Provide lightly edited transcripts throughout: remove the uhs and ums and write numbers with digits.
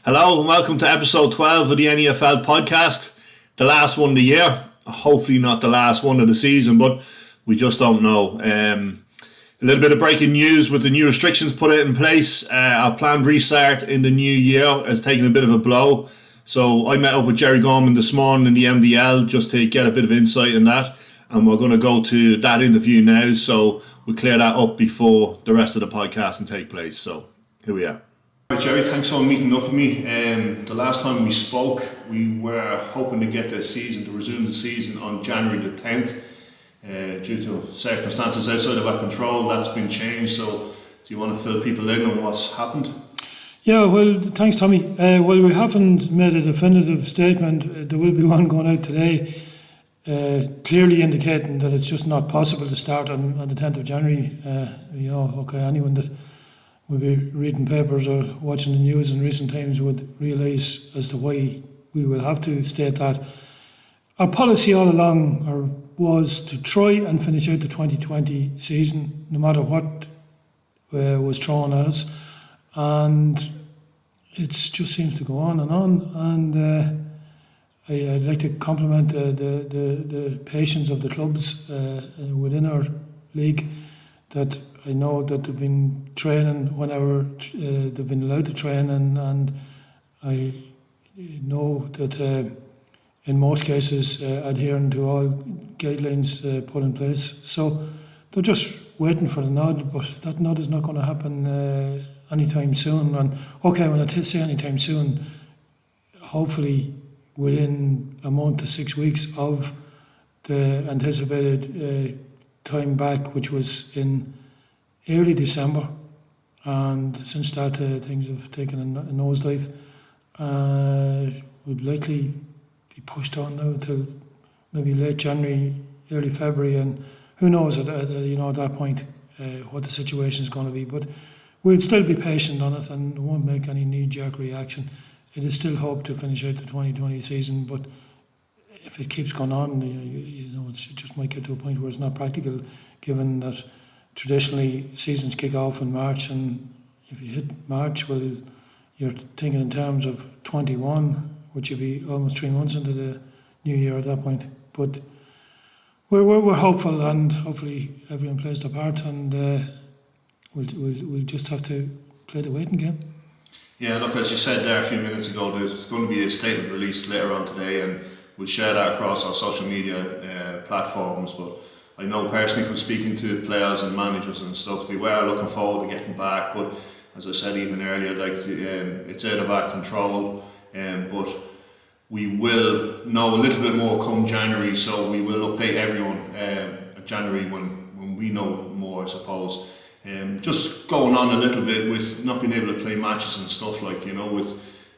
Hello and welcome to episode 12 of the N.E.F.L. Podcast. The last one of the year. Hopefully not the last one of the season, but we just don't know. A little bit of breaking news with the new restrictions put in place. Our planned restart in the new year has taken a bit of a blow. So I met up with Jerry Gorman this morning in the MDL just to get a bit of insight in that. And we're going to go to that interview now. So we'll clear that up before the rest of the podcast can take place. So here we are. Jerry, thanks for meeting up with me. The last time we spoke, we were hoping to get to resume the season on January the 10th. Due to circumstances outside of our control, that's been changed. So do you want to fill people in on what's happened? Yeah, well, thanks, Tommy. Well, we haven't made a definitive statement. There will be one going out today, clearly indicating that it's just not possible to start on the 10th of January. Anyone that will be reading papers or watching the news in recent times would realise as to why we will have to state that. Our policy all along was to try and finish out the 2020 season, no matter what was thrown at us, and it just seems to go on. And I'd like to compliment the patience of the clubs within our league, that I know that they've been training whenever they've been allowed to train, and I know that in most cases adhering to all guidelines put in place. So they're just waiting for the nod, but that nod is not going to happen anytime soon. And okay, when I say anytime soon, hopefully within a month to 6 weeks of the anticipated time back, which was in early December, and since that things have taken a nosedive. Would likely be pushed on now till maybe late January, early February, and who knows at that point what the situation is going to be. But we'll still be patient on it and won't make any knee-jerk reaction. It is still hope to finish out the 2020 season, but if it keeps going on, it just might get to a point where it's not practical, given that traditionally seasons kick off in March, and if you hit March, well, you're thinking in terms of 21, which would be almost 3 months into the new year at that point. But we're hopeful, and hopefully everyone plays their part, and we'll just have to play the waiting game. Yeah, look, as you said there a few minutes ago, there's going to be a statement released later on today, and we'll share that across our social media platforms. But I know personally from speaking to players and managers and stuff, they were looking forward to getting back. But as I said even earlier, it's out of our control. But we will know a little bit more come January, so we will update everyone at January when we know more, I suppose. Just going on a little bit with not being able to play matches and stuff, with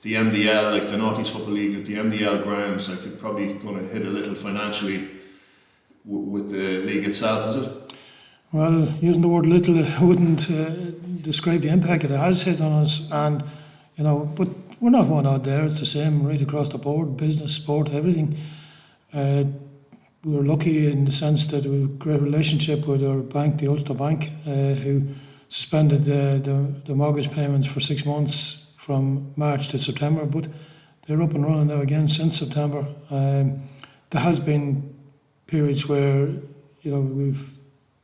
the MDL, like the Northeast Football League, with the MDL grounds, like you're probably going to hit a little financially with the league itself, is it? Well, using the word little, I wouldn't describe the impact it has hit on us, and but we're not one out there. It's the same right across the board: business, sport, everything. We were lucky in the sense that we have a great relationship with our bank, the Ulster Bank, who suspended the mortgage payments for 6 months from March to September, but they're up and running now again since September. There has been periods where we've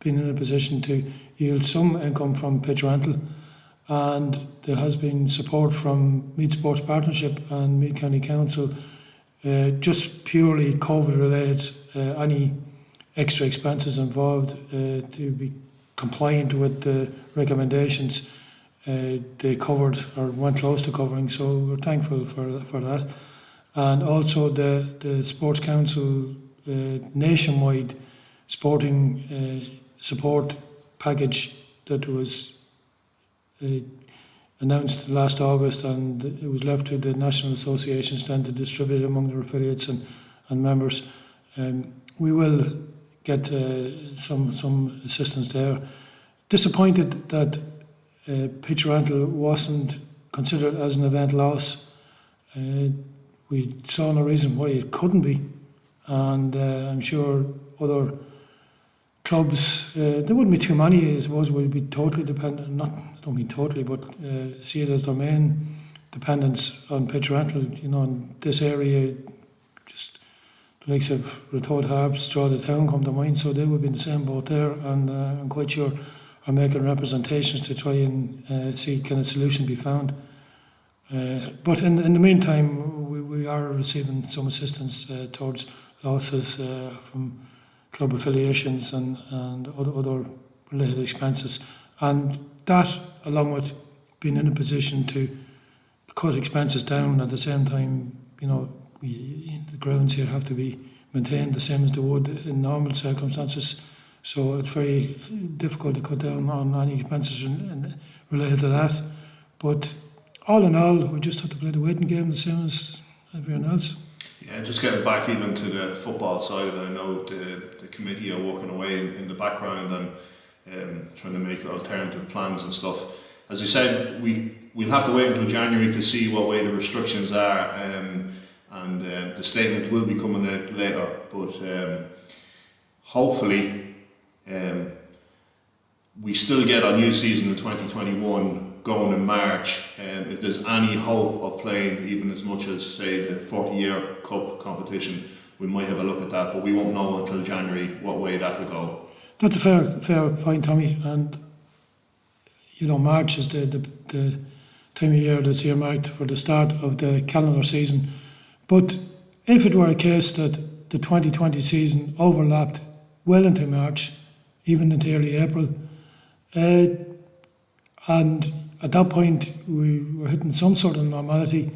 been in a position to yield some income from pitch rental, and there has been support from Meath Sports Partnership and Meath County Council, just purely COVID related. Any extra expenses involved to be compliant with the recommendations, they covered or went close to covering, so we're thankful for that. And also the Sports Council nationwide sporting support package that was announced last August, and it was left to the national associations then to distribute among their affiliates and members. We will get some assistance there. Disappointed that pitch rental wasn't considered as an event loss. We saw no reason why it couldn't be, and I'm sure other clubs, there wouldn't be too many, I suppose, would be totally dependent, I don't mean totally, but see it as their main dependence on pitch rental. In this area, just the likes of Ratoath Harps, Drogheda Town come to mind, so they would be in the same boat there, and I'm quite sure are making representations to try and see can a solution be found. But in the meantime, we are receiving some assistance towards losses from club affiliations and other related expenses, and that, along with being in a position to cut expenses down at the same time, the grounds here have to be maintained the same as they would in normal circumstances. So it's very difficult to cut down on any expenses related to that. But all in all, we just have to play the waiting game the same as everyone else. Yeah, just getting back even to the football side of it, I know the committee are working away in the background and trying to make alternative plans and stuff. As you said, we'll have to wait until January to see what way the restrictions are, and the statement will be coming out later. But hopefully, we still get our new season in 2021 going in March. If there's any hope of playing even as much as, say, the 40-year cup competition, we might have a look at that, but we won't know until January what way that'll go. That's a fair point, Tommy. And March is the time of year that's earmarked for the start of the calendar season. But if it were a case that the 2020 season overlapped well into March, even into early April, and at that point we were hitting some sort of normality,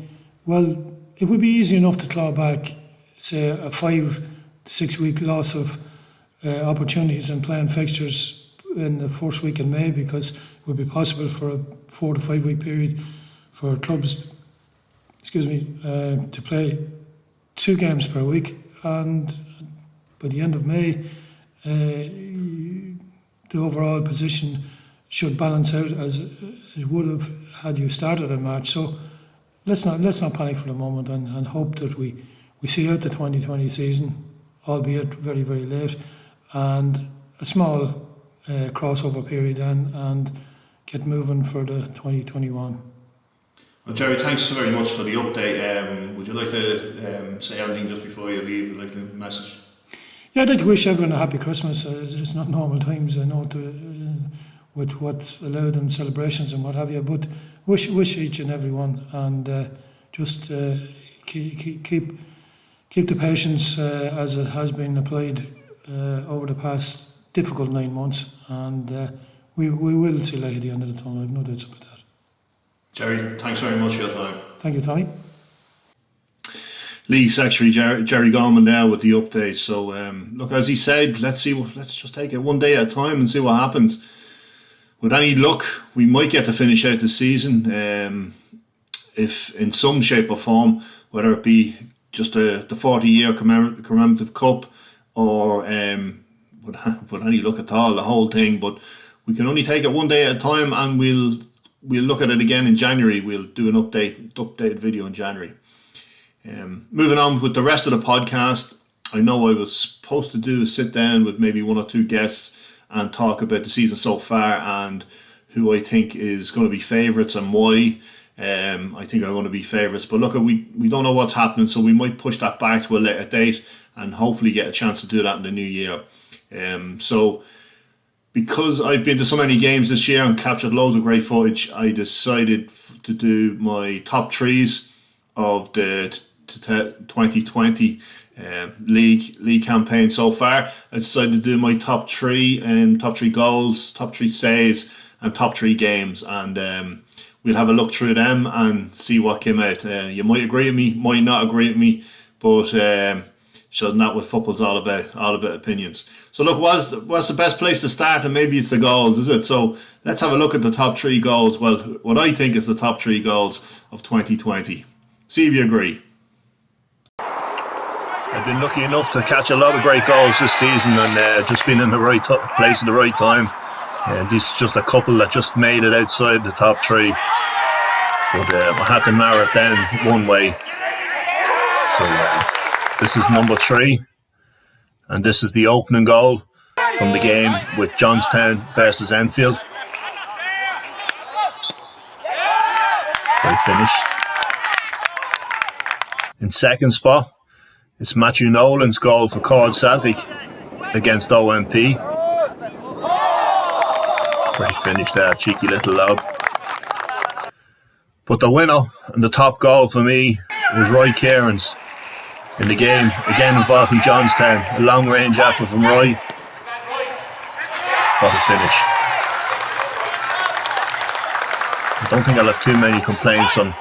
well, it would be easy enough to claw back, say, a 5 to 6 week loss of opportunities and playing fixtures in the first week in May, because it would be possible for a 4 to 5 week period for clubs to play 2 games per week, and by the end of May the overall position should balance out as it would have had you started in March. So let's not panic for the moment and hope that we see out the 2020 season, albeit very, very late, and a small crossover period and get moving for the 2021. Well, Jerry, thanks very much for the update. Would you like to say anything just before you leave, like the message? Yeah, I'd like to wish everyone a happy Christmas. It's not normal times, I know, with what's allowed in celebrations and what have you, but wish each and every one, and just keep the patience as it has been applied over the past difficult 9 months, and we will see light at the end of the tunnel. I've no doubts about that. Jerry, thanks very much for your time. Thank you, Tommy. League Secretary Jerry Gorman there with the update. So look, as he said, let's just take it one day at a time and see what happens. With any luck, we might get to finish out the season, if in some shape or form, whether it be just the 40-year commemorative cup, or with any luck at all, the whole thing. But we can only take it one day at a time, and we'll look at it again in January. We'll do an updated video in January. Moving on with the rest of the podcast, I know I was supposed to do a sit down with maybe 1 or 2 guests and talk about the season so far and who I think is going to be favourites and why. I think are going to be favourites, but look, we don't know what's happening, so we might push that back to a later date and hopefully get a chance to do that in the new year. So because I've been to so many games this year and captured loads of great footage, I decided to do my top 3s of the 2020 league campaign so far. I decided to do my top 3 goals, top 3 saves, and top 3 games, and we'll have a look through them and see what came out. You might agree with me, might not agree with me, but shouldn't that what football's all about opinions. So look, what's the best place to start? And maybe it's the goals, is it? So let's have a look at the top 3 goals. Well, what I think is the top 3 goals of 2020. See if you agree. I've been lucky enough to catch a lot of great goals this season, and just been in the right place at the right time. This is just a couple that just made it outside the top 3, but I had to narrow it down one way. So this is number 3, and this is the opening goal from the game with Johnstown versus N.E.F.L. Great finish. In second spot, it's Matthew Nolan's goal for Cork Celtic against OMP. Great finish there, cheeky little lob. But the winner and the top goal for me was Roy Kieran's in the game, again involving Johnstown. A long range effort from Roy. What a finish. I don't think I'll have too many complaints on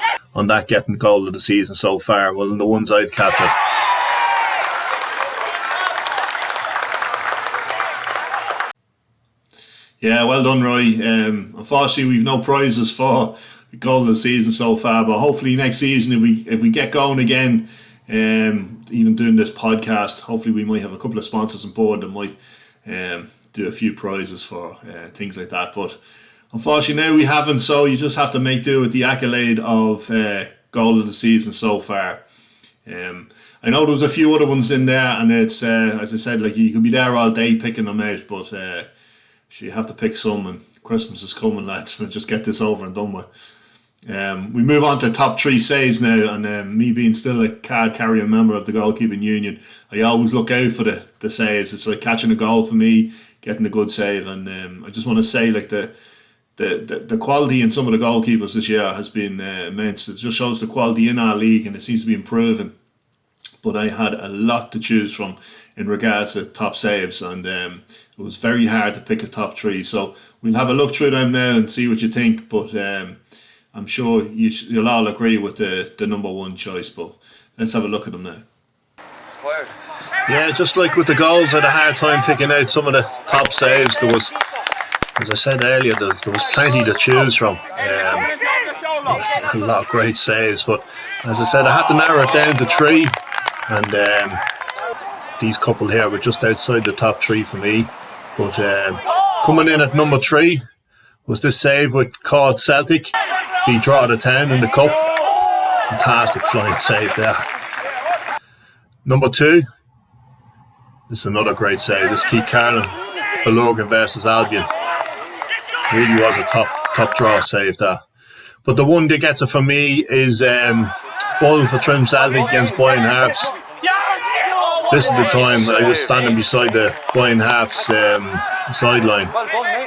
that getting goal of the season so far, well, than the ones I've captured. Yeah, well done, Roy. Unfortunately, we've no prizes for the goal of the season so far, but hopefully next season, if we get going again, even doing this podcast, hopefully we might have a couple of sponsors on board that might do a few prizes for things like that. But unfortunately now we haven't, so you just have to make do with the accolade of goal of the season so far. I know there was a few other ones in there, and it's as I said, like, you could be there all day picking them out, but so you have to pick some, and Christmas is coming, lads, and just get this over and done with. We move on to top 3 saves now, and me being still a card carrying member of the goalkeeping union, I always look out for the saves. It's like catching a goal for me, getting a good save, and I just want to say, like, the quality in some of the goalkeepers this year has been immense. It just shows the quality in our league, and it seems to be improving. But I had a lot to choose from in regards to top saves, and it was very hard to pick a top 3. So we'll have a look through them now and see what you think. But I'm sure you'll all agree with the number 1 choice. But let's have a look at them now. Yeah, just like with the goals, I had a hard time picking out some of the top saves. There was, as I said earlier, there was plenty to choose from. A lot of great saves, but as I said, I had to narrow it down to 3, and these couple here were just outside the top 3 for me. But coming in at number 3 was this save with Cork Celtic. He draw the 10 in the cup. Fantastic flying save there. Number 2, this is another great save. This Keith Carlin, Balogan versus Albion. Really was a top draw save there. But the one that gets it for me is Bull for Trim Celtic against Boyne Harps. This is the time I was standing beside the Boyne Harps sideline,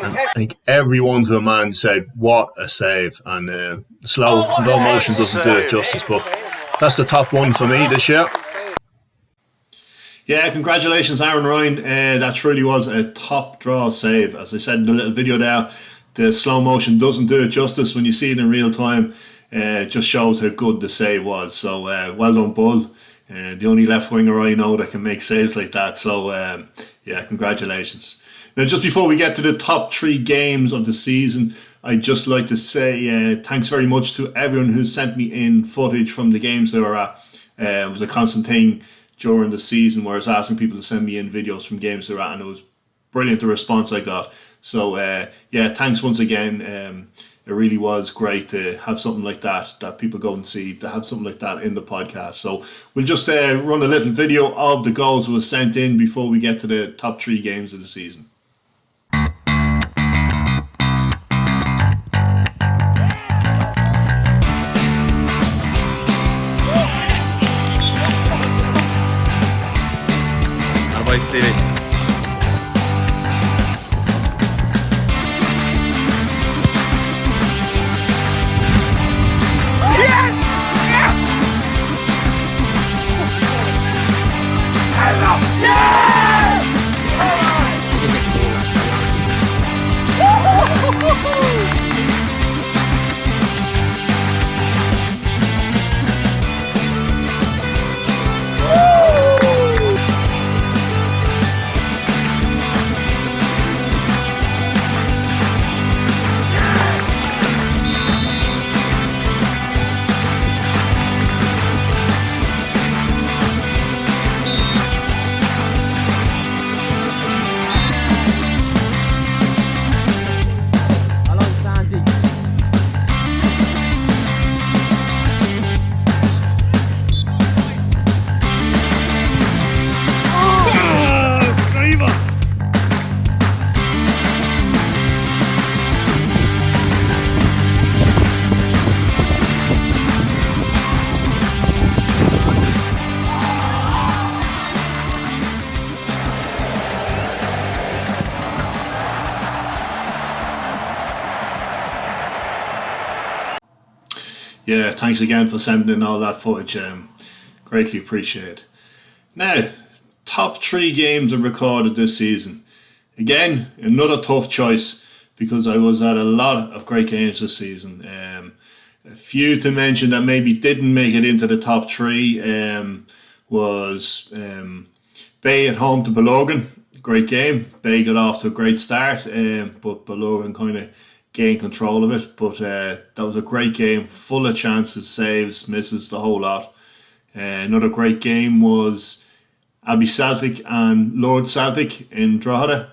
and I think everyone to a man said, "What a save!" And slow motion doesn't do it justice, but that's the top 1 for me this year. Yeah, congratulations, Aaron Ryan. That truly was a top draw save. As I said in the little video there, the slow motion doesn't do it justice. When you see it in real time, it just shows how good the save was. So well done, Bull. The only left winger I know that can make saves like that. So yeah, congratulations. Now, just before we get to the top 3 games of the season, I'd just like to say thanks very much to everyone who sent me in footage from the games they were at. It was a constant thing during the season where I was asking people to send me in videos from games they were at, and it was brilliant the response I got. So yeah, thanks once again. It really was great to have something like that people go and see, to have something like that in the podcast. So we'll just run a little video of the goals that was sent in before we get to the top 3 games of the season. Bye, Stevie. Yeah, thanks again for sending in all that footage. Greatly appreciate. Now, top 3 games I recorded this season. Again, another tough choice because I was at a lot of great games this season. A few to mention that maybe didn't make it into the top 3 was Bay at home to Belogan. Great game. Bay got off to a great start, but Belogan kind of gained control of it. But that was a great game, full of chances, saves, misses, the whole lot. Another great game was Abbey Celtic and Lord Celtic in Drogheda.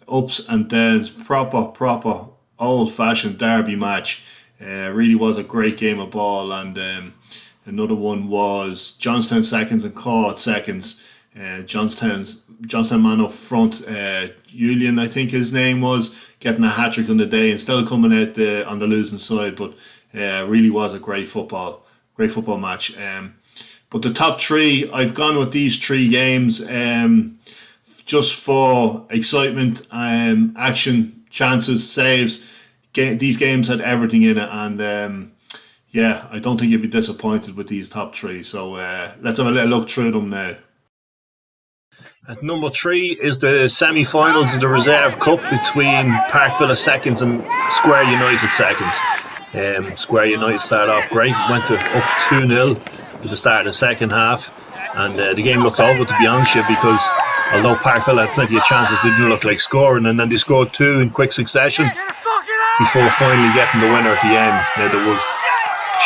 Ups and downs, proper old-fashioned derby match. Really was a great game of ball. And another one was Johnstown seconds and Cork seconds. Johnstown man up front, Julian I think his name was, getting a hat-trick on the day and still coming out on the losing side, but really was a great football match. But the top 3, I've gone with these 3 games just for excitement, action, chances, saves. These games had everything in it, and I don't think you'd be disappointed with these top 3. So let's have a little look through them now. At number 3 is the semi-finals of the Reserve Cup between Park Villa seconds and Square United seconds. Square United started off great, went to up 2-0 at the start of the second half, and the game looked over, to be honest with you, because although Park Villa had plenty of chances, they didn't look like scoring, and then they scored 2 in quick succession before finally getting the winner at the end. Now, there was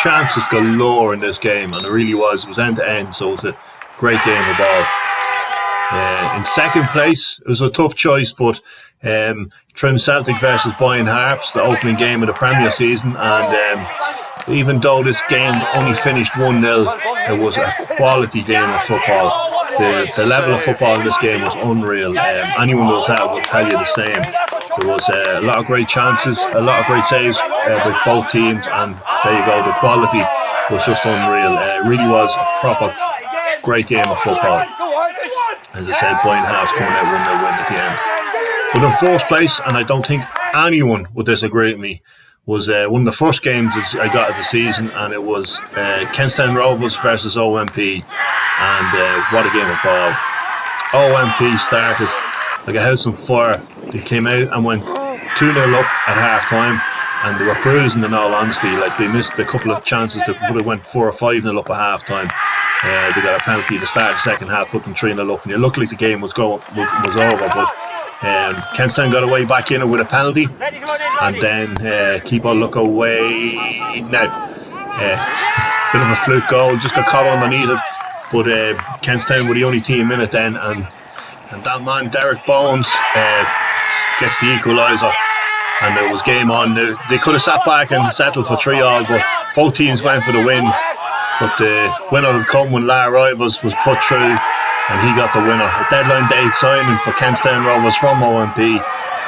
chances galore in this game, and it really was. It was end to end, so it was a great game of ball. In second place, it was a tough choice, but Trim Celtic versus Boyne Harps, the opening game of the Premier season, and even though this game only finished 1-0, it was a quality game of football. The level of football in this game was unreal. Anyone who was at it will tell you the same. There was a lot of great chances, a lot of great saves with both teams, and there you go, the quality was just unreal. It really was a proper great game of football. As I said, Boyne Harps coming out 1-0 win at the end. But in fourth place, and I don't think anyone would disagree with me, was one of the first games I got of the season, and it was Kentstown Rovers versus OMP, and what a game of ball. OMP started like a house on fire. They came out and went 2-0 up at half time, and they were cruising, in all honesty. Like, they missed a couple of chances that would have went 4 or 5-0 up at half time. They got a penalty at the start of the second half, put them 3-0 up, and it looked like the game was over, but Kentstown got away back in it with a penalty, and then keep on look away now. Bit of a fluke goal, just got caught underneath it, but Kentstown were the only team in it then, and that man Derek Bones gets the equaliser, and it was game on. They could have sat back and settled for 3-3, but both teams went for the win. But the winner would come when Lar Rivals was put through, and he got the winner. A deadline day signing for Kentstown Rovers from OMP,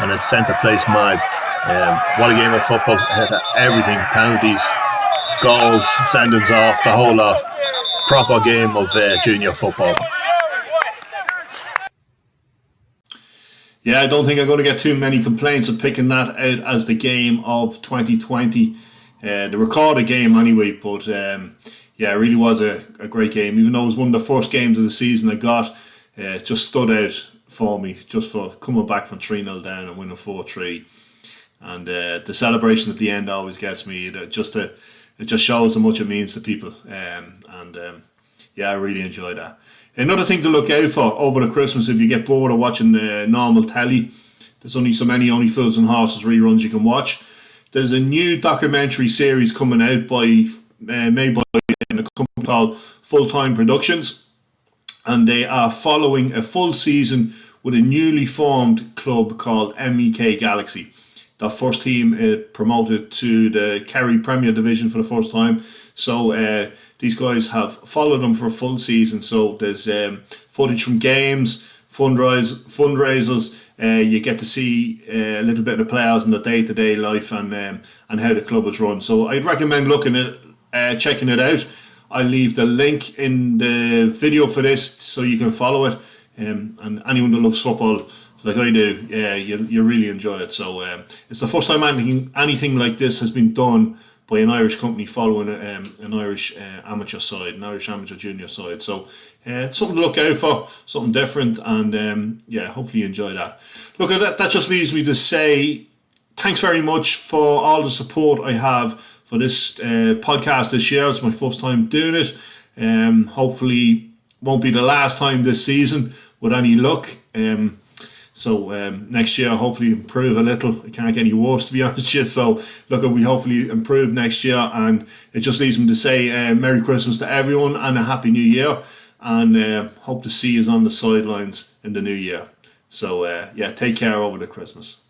and it sent the place mad. What a game of football. It had everything: penalties, goals, sendings off, the whole lot. Proper game of junior football. Yeah, I don't think I'm going to get too many complaints of picking that out as the game of 2020. The recorded game anyway, but it really was a great game. Even though it was one of the first games of the season I got, it just stood out for me, just for coming back from 3-0 down and winning 4-3. And the celebration at the end always gets me. It just shows how much it means to people. I really enjoyed that. Another thing to look out for over the Christmas, if you get bored of watching normal telly, there's only so many Only Fools and Horses reruns you can watch. There's a new documentary series coming out made by a company called Full Time Productions, and they are following a full season with a newly formed club called MEK Galaxy. The first team promoted to the Kerry Premier Division for the first time. So these guys have followed them for a full season. So there's footage from games, fundraisers. You get to see a little bit of the players in the day-to-day life and how the club is run. So I'd recommend checking it out. I'll leave the link in the video for this so you can follow it. And anyone that loves football like I do, you really enjoy it. So it's the first time anything like this has been done by an Irish company following an Irish amateur side, an Irish amateur junior side. So it's something to look out for, something different, and hopefully you enjoy that. Look, that just leaves me to say thanks very much for all the support I have for this podcast this year. It's my first time doing it. Hopefully won't be the last time this season with any luck. So next year, hopefully improve a little. It can't get any worse, to be honest with you. So look, we hopefully improve next year, and it just leaves me to say Merry Christmas to everyone and a Happy New Year, and hope to see you on the sidelines in the new year. So take care over the Christmas.